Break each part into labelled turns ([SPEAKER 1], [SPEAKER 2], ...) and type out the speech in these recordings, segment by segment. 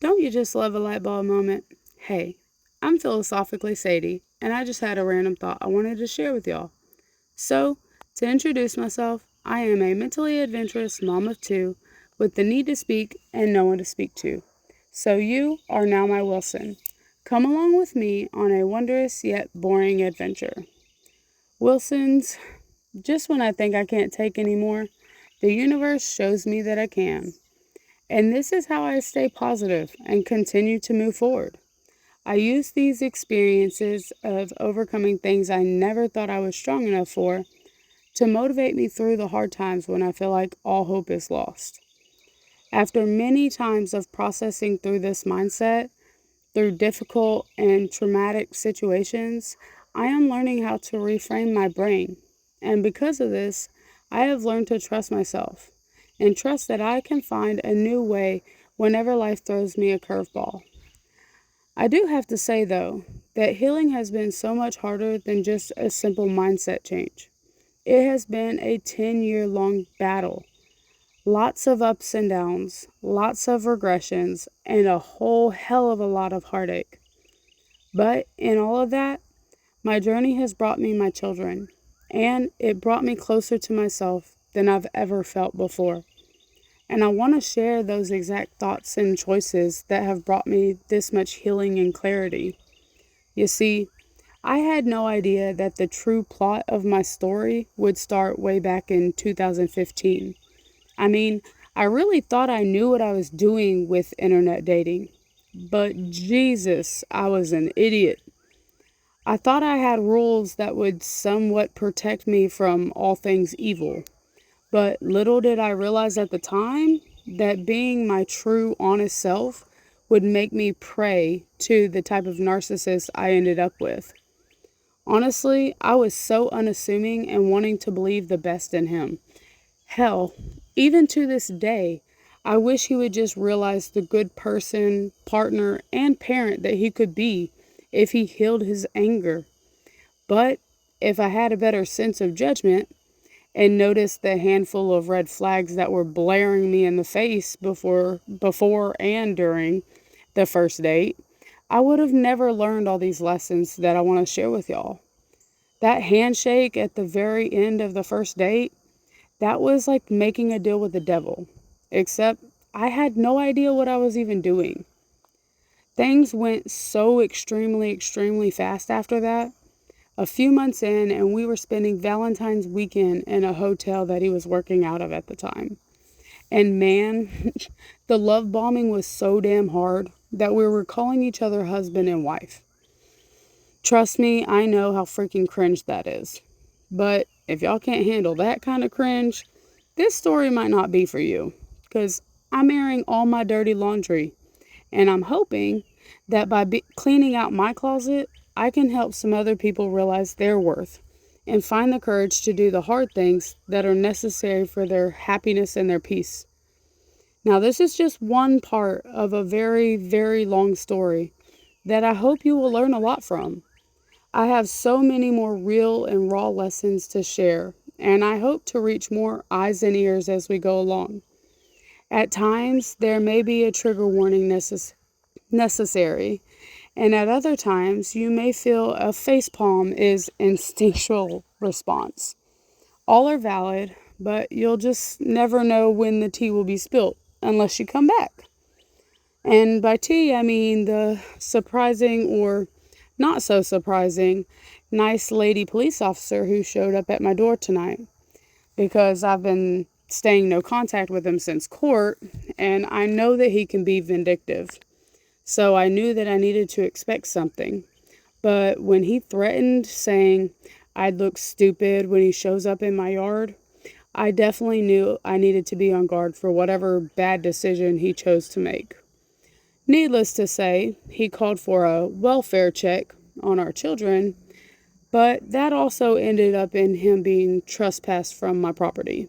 [SPEAKER 1] Don't you just love a light bulb moment? Hey, I'm philosophically Sadie, and I just had a random thought I wanted to share with y'all. So, to introduce myself, I am a mentally adventurous mom of two with the need to speak and no one to speak to. So, you are now my Wilson. Come along with me on a wondrous yet boring adventure. Wilson's, just when I think I can't take anymore, the universe shows me that I can. And this is how I stay positive and continue to move forward. I use these experiences of overcoming things I never thought I was strong enough for to motivate me through the hard times when I feel like all hope is lost. After many times of processing through this mindset, through difficult and traumatic situations, I am learning how to reframe my brain. And because of this, I have learned to trust myself and trust that I can find a new way whenever life throws me a curveball. I do have to say, though, that healing has been so much harder than just a simple mindset change. It has been a 10-year long battle. Lots of ups and downs, lots of regressions, and a whole hell of a lot of heartache. But in all of that, my journey has brought me my children, and it brought me closer to myself than I've ever felt before. And I want to share those exact thoughts and choices that have brought me this much healing and clarity. You see, I had no idea that the true plot of my story would start way back in 2015. I mean, I really thought I knew what I was doing with internet dating. But Jesus, I was an idiot. I thought I had rules that would somewhat protect me from all things evil. But little did I realize at the time that being my true, honest self would make me prey to the type of narcissist I ended up with. Honestly, I was so unassuming and wanting to believe the best in him. Hell, even to this day, I wish he would just realize the good person, partner, and parent that he could be if he healed his anger. But if I had a better sense of judgment, and noticed the handful of red flags that were blaring me in the face before and during the first date, I would have never learned all these lessons that I want to share with y'all. That handshake at the very end of the first date, that was like making a deal with the devil. Except I had no idea what I was even doing. Things went so extremely fast after that. A few months in, and we were spending Valentine's weekend in a hotel that he was working out of at the time. And man, the love bombing was so damn hard that we were calling each other husband and wife. Trust me, I know how freaking cringe that is. But if y'all can't handle that kind of cringe, this story might not be for you. Because I'm airing all my dirty laundry. And I'm hoping that by cleaning out my closet, I can help some other people realize their worth and find the courage to do the hard things that are necessary for their happiness and their peace. Now, this is just one part of a very long story that I hope you will learn a lot from. I have so many more real and raw lessons to share, and I hope to reach more eyes and ears as we go along. At times, there may be a trigger warning necessary, and at other times, you may feel a facepalm is instinctual response. All are valid, but you'll just never know when the tea will be spilt unless you come back. And by tea, I mean the surprising or not so surprising nice lady police officer who showed up at my door tonight because I've been staying no contact with him since court, and I know that he can be vindictive. So I knew that I needed to expect something. But when he threatened saying I'd look stupid when he shows up in my yard, I definitely knew I needed to be on guard for whatever bad decision he chose to make. Needless to say, he called for a welfare check on our children, but that also ended up in him being trespassed from my property.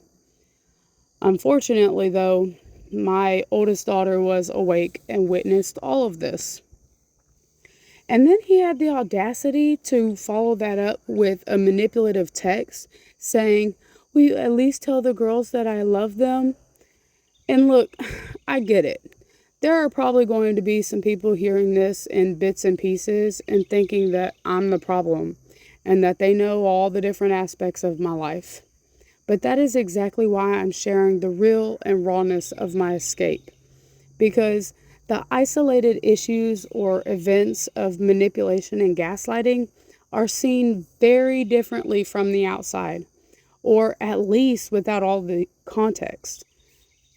[SPEAKER 1] Unfortunately, though, my oldest daughter was awake and witnessed all of this. And then he had the audacity to follow that up with a manipulative text saying, "Will you at least tell the girls that I love them?" And look, I get it. There are probably going to be some people hearing this in bits and pieces and thinking that I'm the problem and that they know all the different aspects of my life. But that is exactly why I'm sharing the real and rawness of my escape. Because the isolated issues or events of manipulation and gaslighting are seen very differently from the outside, or at least without all the context.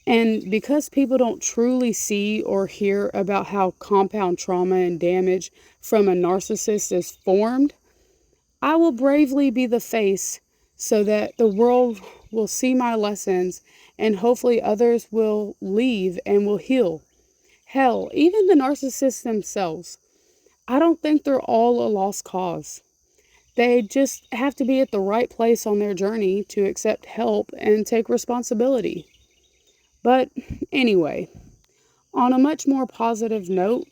[SPEAKER 1] And because people don't truly see or hear about how compound trauma and damage from a narcissist is formed, I will bravely be the face so that the world will see my lessons and hopefully others will leave and will heal. Hell, even the narcissists themselves. I don't think they're all a lost cause. They just have to be at the right place on their journey to accept help and take responsibility. But anyway, on a much more positive note,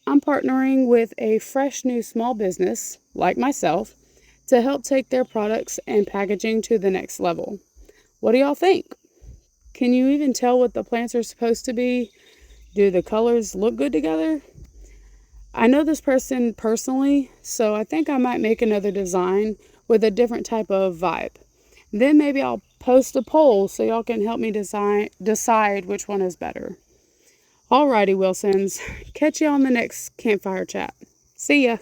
[SPEAKER 1] I'm partnering with a fresh new small business, like myself, to help take their products and packaging to the next level. What do y'all think? Can you even tell what the plants are supposed to be? Do the colors look good together? I know this person personally, so I think I might make another design with a different type of vibe. Then maybe I'll post a poll so y'all can help me decide which one is better. Alrighty, Wilsons. Catch you on the next campfire chat. See ya.